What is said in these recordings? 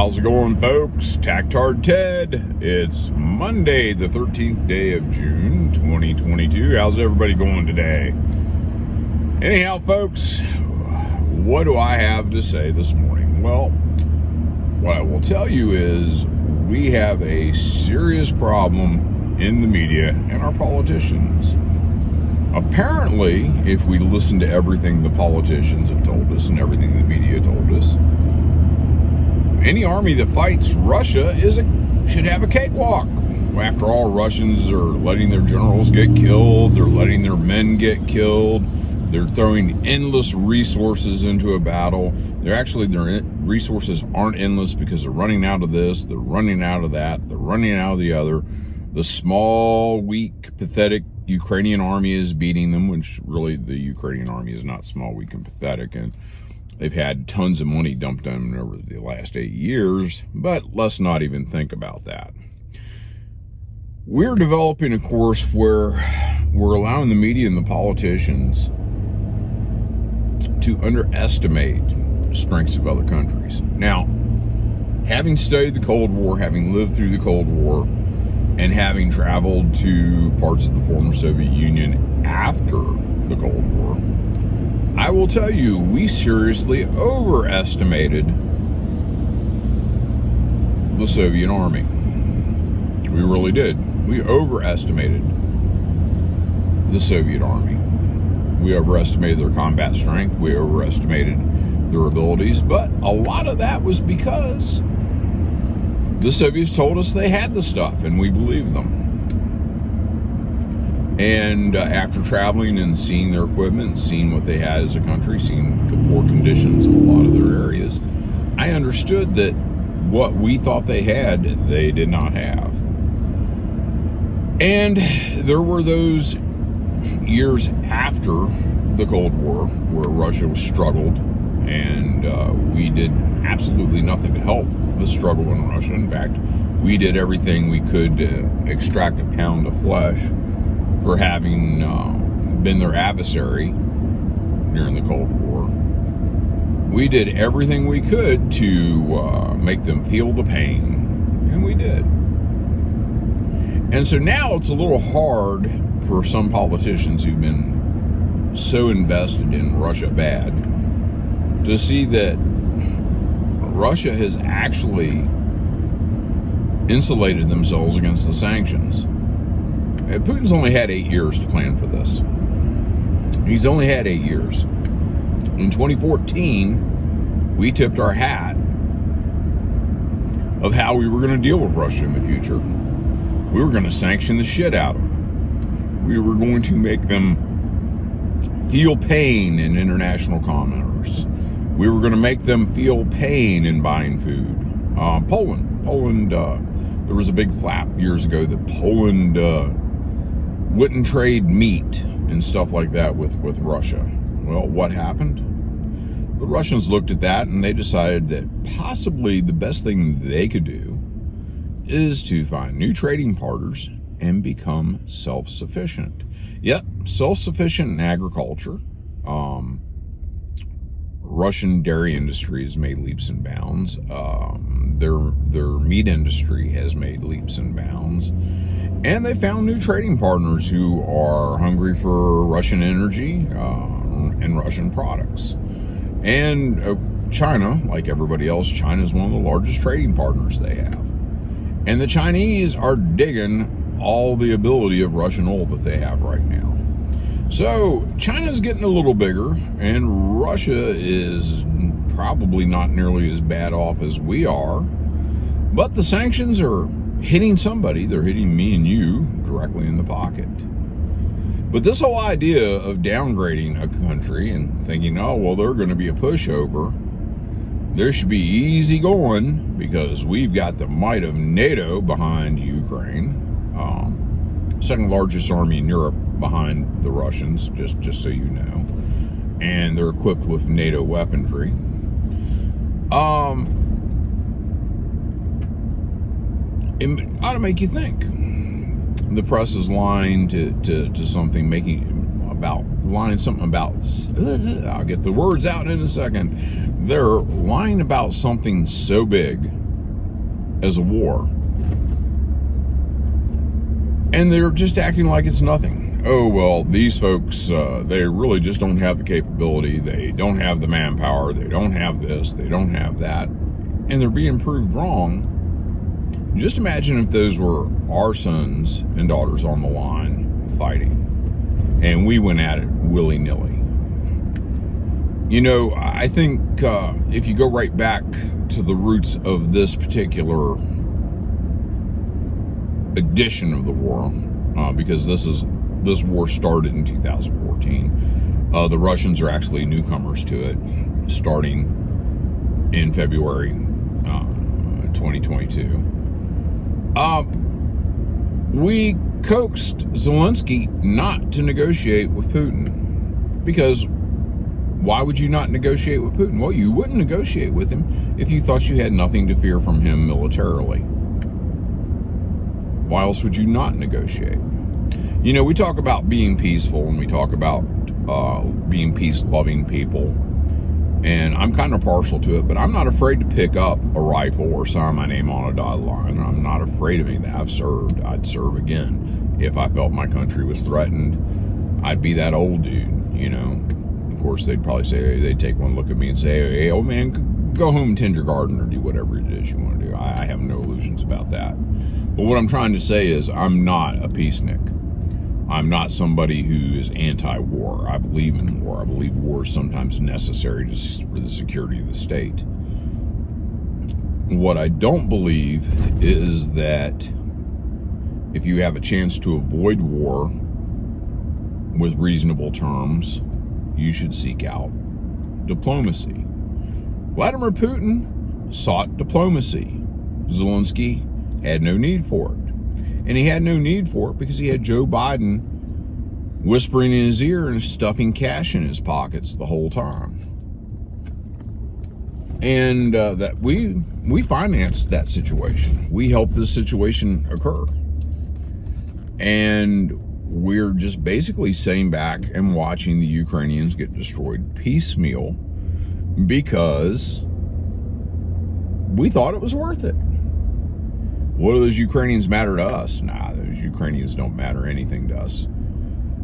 How's it going, folks? Tactard Ted. It's Monday, the 13th day of June, 2022. How's everybody going today? Anyhow, folks, what do I have to say this morning? Well, what I will tell you is we have a serious problem in the media and our politicians. Apparently, if we listen to everything the politicians have told us and everything the media told us, any army that fights Russia should have a cakewalk. After all, Russians are letting their generals get killed. They're letting their men get killed. They're throwing endless resources into a battle. Their resources aren't endless because they're running out of this, they're running out of that, they're running out of the other. The small, weak, pathetic Ukrainian army is beating them, which really the Ukrainian army is not small, weak, and pathetic. And they've had tons of money dumped on them over the last 8 years, but let's not even think about that. We're developing a course where we're allowing the media and the politicians to underestimate strengths of other countries. Now, having studied the Cold War, having lived through the Cold War, and having traveled to parts of the former Soviet Union after the Cold War, I will tell you, we seriously overestimated the Soviet army. We really did. We overestimated the Soviet army. We overestimated their combat strength. We overestimated their abilities. But a lot of that was because the Soviets told us they had the stuff, and we believed them. And after traveling and seeing their equipment, seeing what they had as a country, seeing the poor conditions of a lot of their areas, I understood that what we thought they had, they did not have. And there were those years after the Cold War where Russia struggled, and we did absolutely nothing to help the struggle in Russia. In fact, we did everything we could to extract a pound of flesh for having been their adversary during the Cold War. We did everything we could to make them feel the pain, and we did. And so now it's a little hard for some politicians who've been so invested in Russia bad to see that Russia has actually insulated themselves against the sanctions. Putin's only had 8 years to plan for this. He's only had 8 years. In 2014, we tipped our hat of how we were going to deal with Russia in the future. We were going to sanction the shit out of them. We were going to make them feel pain in international commerce. We were going to make them feel pain in buying food. Poland, there was a big flap years ago that Poland wouldn't trade meat and stuff like that with Russia. Well, what happened? The Russians looked at that and they decided that possibly the best thing they could do is to find new trading partners and become self-sufficient. Yep, self-sufficient in agriculture. Russian dairy industry has made leaps and bounds. Their meat industry has made leaps and bounds. And they found new trading partners who are hungry for Russian energy and Russian products. And China, like everybody else, China is one of the largest trading partners they have. And the Chinese are digging all the ability of Russian oil that they have right now. So China's getting a little bigger, and Russia is probably not nearly as bad off as we are. But the sanctions are hitting somebody. They're hitting me and you directly in the pocket. But this whole idea of downgrading a country and thinking, oh, well, they're going to be a pushover, there should be easy going because we've got the might of NATO behind Ukraine, second largest army in Europe behind the Russians, just so you know, and they're equipped with NATO weaponry. It ought to make you think. The press is lying to something, lying something about, I'll get the words out in a second. They're lying about something so big as a war. And they're just acting like it's nothing. Oh, well, these folks, they really just don't have the capability. They don't have the manpower. They don't have this. They don't have that. And they're being proved wrong. Just imagine if those were our sons and daughters on the line fighting, and we went at it willy-nilly. You know, I think if you go right back to the roots of this particular edition of the war, because this war started in 2014. The Russians are actually newcomers to it, starting in February 2022. We coaxed Zelensky not to negotiate with Putin, because why would you not negotiate with Putin? Well, you wouldn't negotiate with him if you thought you had nothing to fear from him militarily. Why else would you not negotiate? You know, we talk about being peaceful, and we talk about being peace-loving people, and I'm kind of partial to it, but I'm not afraid to pick up a rifle or sign my name on a dotted line. I'm not afraid of anything. I've served. I'd serve again if I felt my country was threatened. I'd be that old dude, you know. Of course, they'd probably say, they'd take one look at me and say, hey, old man, go home and tend your garden or do whatever it is you want to do. I have no illusions about that. But what I'm trying to say is I'm not a peacenik. I'm not somebody who is anti-war. I believe in war. I believe war is sometimes necessary for the security of the state. What I don't believe is that if you have a chance to avoid war with reasonable terms, you should seek out diplomacy. Vladimir Putin sought diplomacy. Zelensky had no need for it. And he had no need for it because he had Joe Biden whispering in his ear and stuffing cash in his pockets the whole time. And that we financed that situation. We helped this situation occur. And we're just basically sitting back and watching the Ukrainians get destroyed piecemeal because we thought it was worth it. What do those Ukrainians matter to us? Nah, those Ukrainians don't matter anything to us.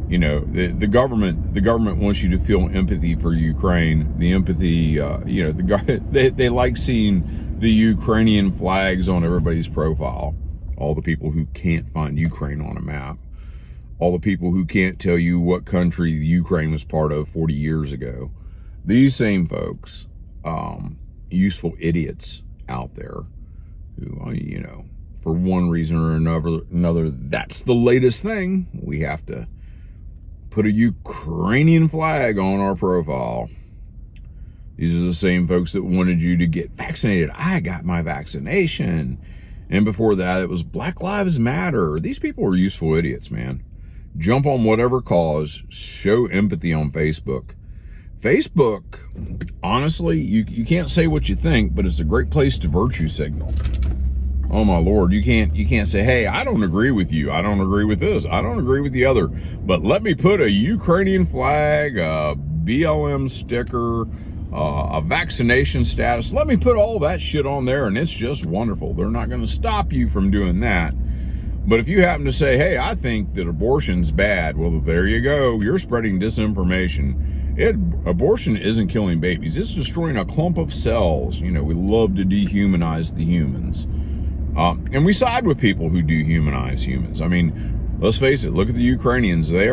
You know, the government wants you to feel empathy for Ukraine. The empathy, they like seeing the Ukrainian flags on everybody's profile. All the people who can't find Ukraine on a map. All the people who can't tell you what country the Ukraine was part of 40 years ago. These same folks, useful idiots out there who, you know, for one reason or another, that's the latest thing. We have to put a Ukrainian flag on our profile. These are the same folks that wanted you to get vaccinated. I got my vaccination. And before that, it was Black Lives Matter. These people are useful idiots, man. Jump on whatever cause. Show empathy on Facebook. Facebook, honestly, you can't say what you think, but it's a great place to virtue signal. Oh my Lord, you can't say, hey, I don't agree with you. I don't agree with this. I don't agree with the other. But let me put a Ukrainian flag, a BLM sticker, a vaccination status. Let me put all that shit on there, and it's just wonderful. They're not going to stop you from doing that. But if you happen to say, hey, I think that abortion's bad, well, there you go. You're spreading disinformation. Abortion isn't killing babies. It's destroying a clump of cells. You know, we love to dehumanize the humans. And we side with people who dehumanize humans. I mean, let's face it, look at the Ukrainians. They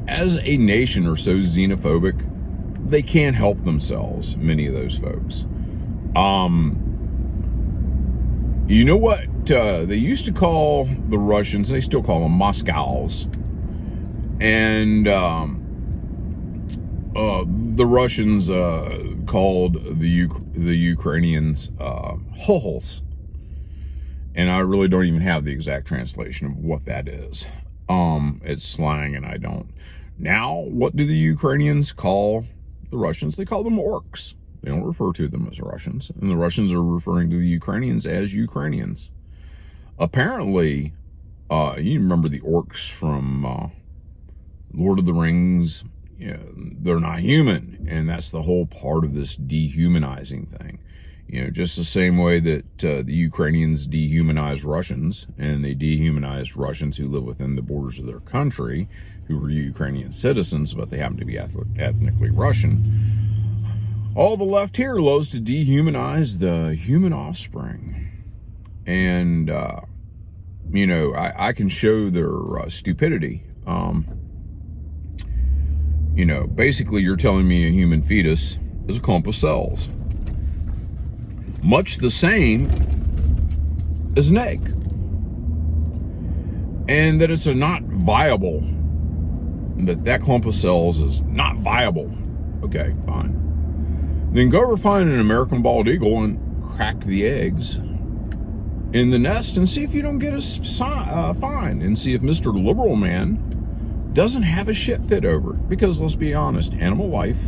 as a nation are so xenophobic, they can't help themselves, many of those folks. You know what they used to call the Russians, they still call them Moscows. And the Russians called the Ukrainians holes. And I really don't even have the exact translation of what that is. It's slang and I don't. Now, what do the Ukrainians call the Russians? They call them orcs. They don't refer to them as Russians. And the Russians are referring to the Ukrainians as Ukrainians. Apparently, you remember the orcs from Lord of the Rings. You know, they're not human. And that's the whole part of this dehumanizing thing. Just the same way that the Ukrainians dehumanized Russians, and they dehumanized Russians who live within the borders of their country, who were Ukrainian citizens, but they happen to be ethnically Russian. All the left here loves to dehumanize the human offspring. And, I can show their stupidity. Basically you're telling me a human fetus is a clump of cells. Much the same as an egg. And that it's not viable. That clump of cells is not viable. Okay, fine. Then go over find an American bald eagle and crack the eggs in the nest and see if you don't get a fine, and see if Mr. Liberal Man doesn't have a shit fit over it. Because let's be honest, animal life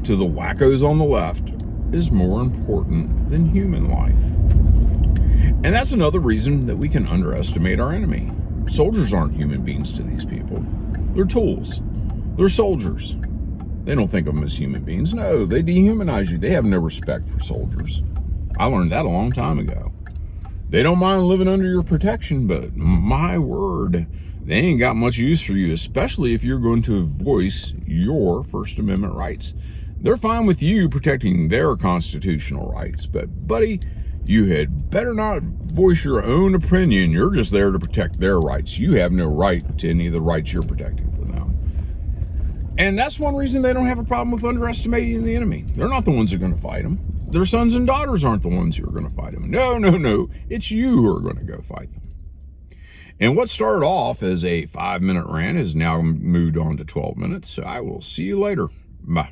to the wackos on the left is more important than human life. And that's another reason that we can underestimate our enemy. Soldiers aren't human beings to these people. They're tools. They're soldiers. They don't think of them as human beings. No, they dehumanize you. They have no respect for soldiers. I learned that a long time ago. They don't mind living under your protection, but my word, they ain't got much use for you, especially if you're going to voice your First Amendment rights. They're fine with you protecting their constitutional rights, but buddy, you had better not voice your own opinion. You're just there to protect their rights. You have no right to any of the rights you're protecting for them. And that's one reason they don't have a problem with underestimating the enemy. They're not the ones that are going to fight them. Their sons and daughters aren't the ones who are going to fight them. No. It's you who are going to go fight them. And what started off as a 5-minute rant has now moved on to 12 minutes. So I will see you later. Bye.